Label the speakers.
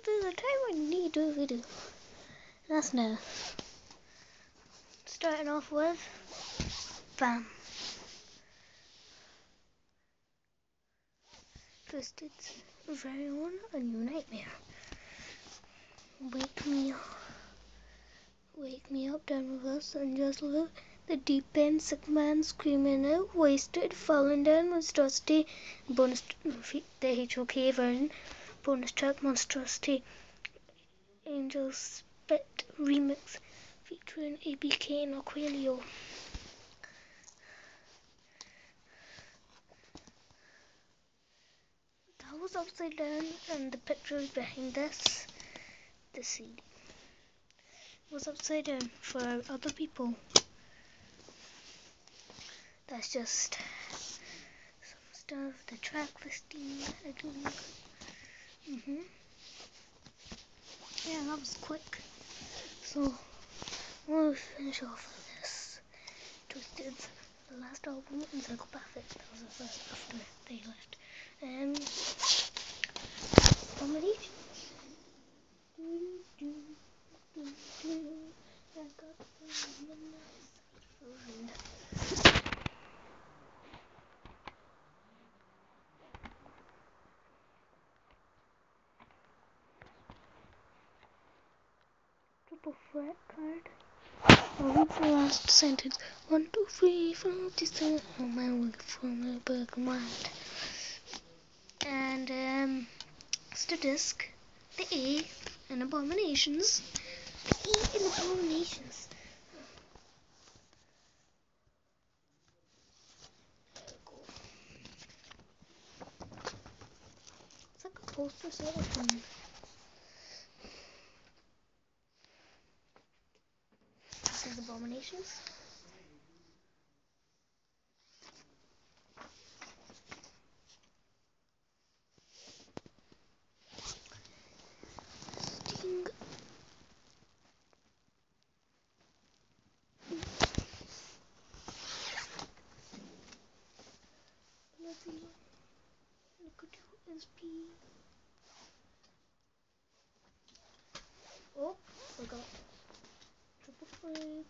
Speaker 1: there's a time I need to do a video. That's now. Starting off with bam. Twiztid's very own A New Nightmare. Wake me up down with us and just look. The deep end sick man screaming out, wasted, falling down, monstrosity, bonus, the HOK version, bonus track, monstrosity, Angel Spit remix, featuring ABK and Aquilio. That was upside down, and the picture is behind this, the CD. It was upside down for other people. That's just some stuff, the track listing, I don't know. Yeah, that was quick. So, we'll finish off with this. Twiztid's the last album, Encyclopathic. That was the first after they left. Combinations. I got triple fret card. I'll read the last sentence. 1, 2, 3, 4, 5, 6. Oh man, we're from the black and white. And it's the disc, the A, and Abominations. The E in Abominations. It's like a poster sort of thing. This is Abominations. Sting. SP. Oh, forgot. Triple play.